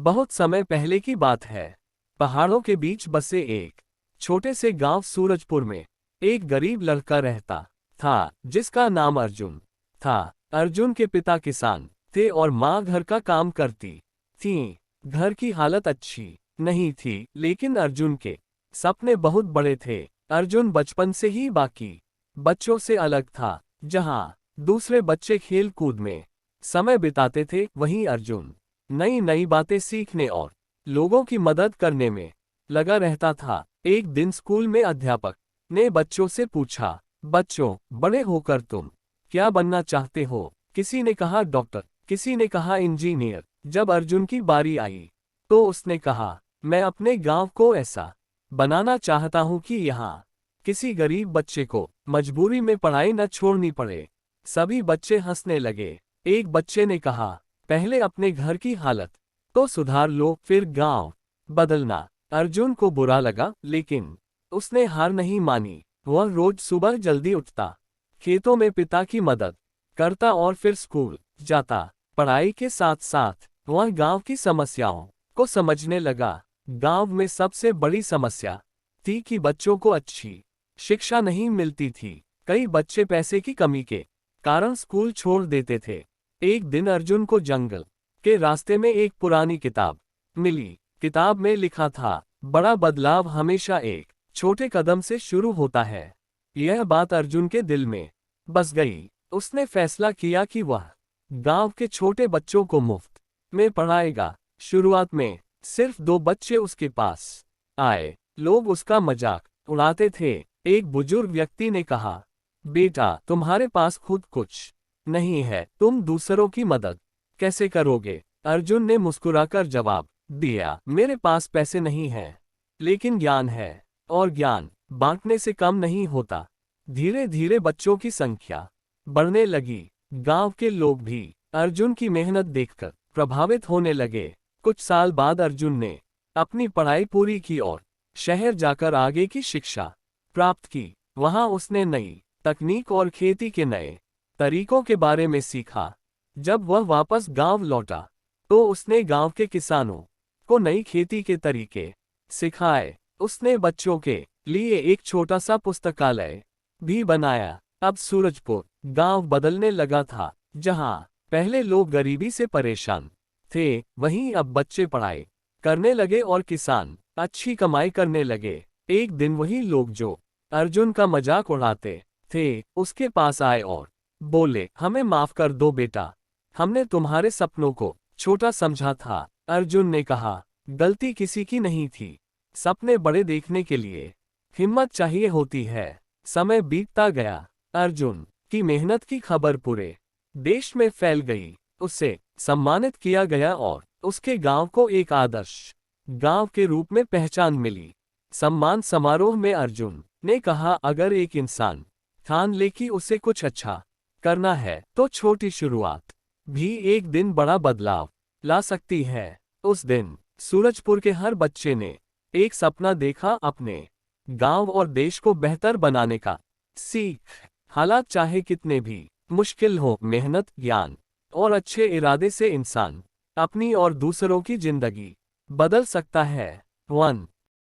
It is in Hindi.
बहुत समय पहले की बात है। पहाड़ों के बीच बसे एक छोटे से गांव सूरजपुर में एक गरीब लड़का रहता था जिसका नाम अर्जुन था। अर्जुन के पिता किसान थे और माँ घर का काम करती थी। घर की हालत अच्छी नहीं थी, लेकिन अर्जुन के सपने बहुत बड़े थे। अर्जुन बचपन से ही बाकी बच्चों से अलग था। जहाँ दूसरे बच्चे खेल कूद में समय बिताते थे, वहीं अर्जुन नई नई बातें सीखने और लोगों की मदद करने में लगा रहता था। एक दिन स्कूल में अध्यापक ने बच्चों से पूछा, बच्चों, बड़े होकर तुम क्या बनना चाहते हो? किसी ने कहा डॉक्टर, किसी ने कहा इंजीनियर। जब अर्जुन की बारी आई तो उसने कहा, मैं अपने गांव को ऐसा बनाना चाहता हूं कि यहाँ किसी गरीब बच्चे को मजबूरी में पढ़ाई न छोड़नी पड़े। सभी बच्चे हंसने लगे। एक बच्चे ने कहा, पहले अपने घर की हालत तो सुधार लो, फिर गांव बदलना। अर्जुन को बुरा लगा, लेकिन उसने हार नहीं मानी। वह रोज सुबह जल्दी उठता, खेतों में पिता की मदद करता और फिर स्कूल जाता। पढ़ाई के साथ साथ वह गांव की समस्याओं को समझने लगा। गांव में सबसे बड़ी समस्या थी कि बच्चों को अच्छी शिक्षा नहीं मिलती थी। कई बच्चे पैसे की कमी के कारण स्कूल छोड़ देते थे। एक दिन अर्जुन को जंगल के रास्ते में एक पुरानी किताब मिली। किताब में लिखा था, बड़ा बदलाव हमेशा एक छोटे कदम से शुरू होता है। यह बात अर्जुन के दिल में बस गई। उसने फैसला किया कि वह गांव के छोटे बच्चों को मुफ्त में पढ़ाएगा। शुरुआत में सिर्फ 2 बच्चे उसके पास आए। लोग उसका मजाक उड़ाते थे। एक बुजुर्ग व्यक्ति ने कहा, बेटा, तुम्हारे पास खुद कुछ नहीं है, तुम दूसरों की मदद कैसे करोगे? अर्जुन ने मुस्कुराकर जवाब दिया, मेरे पास पैसे नहीं हैं, लेकिन ज्ञान है, और ज्ञान बांटने से कम नहीं होता। धीरे धीरे बच्चों की संख्या बढ़ने लगी। गांव के लोग भी अर्जुन की मेहनत देखकर प्रभावित होने लगे। कुछ साल बाद अर्जुन ने अपनी पढ़ाई पूरी की और शहर जाकर आगे की शिक्षा प्राप्त की। वहां उसने नई तकनीक और खेती के नए तरीकों के बारे में सीखा। जब वह वापस गांव लौटा तो उसने गांव के किसानों को नई खेती के तरीके सिखाए। उसने बच्चों के लिए एक छोटा सा पुस्तकालय भी बनाया। अब सूरजपुर गांव बदलने लगा था। जहां पहले लोग गरीबी से परेशान थे, वहीं अब बच्चे पढ़ाई करने लगे और किसान अच्छी कमाई करने लगे। एक दिन वही लोग जो अर्जुन का मजाक उड़ाते थे, उसके पास आए और बोले, हमें माफ कर दो बेटा, हमने तुम्हारे सपनों को छोटा समझा था। अर्जुन ने कहा, गलती किसी की नहीं थी। सपने बड़े देखने के लिए हिम्मत चाहिए होती है। समय बीतता गया। अर्जुन की मेहनत की खबर पूरे देश में फैल गई। उसे सम्मानित किया गया और उसके गांव को एक आदर्श गांव के रूप में पहचान मिली। सम्मान समारोह में अर्जुन ने कहा, अगर एक इंसान ठान ले कि उसे कुछ अच्छा करना है, तो छोटी शुरुआत भी एक दिन बड़ा बदलाव ला सकती है। उस दिन सूरजपुर के हर बच्चे ने एक सपना देखा, अपने गांव और देश को बेहतर बनाने का। सीख, हालात चाहे कितने भी मुश्किल हो, मेहनत, ज्ञान और अच्छे इरादे से इंसान अपनी और दूसरों की जिंदगी बदल सकता है। 1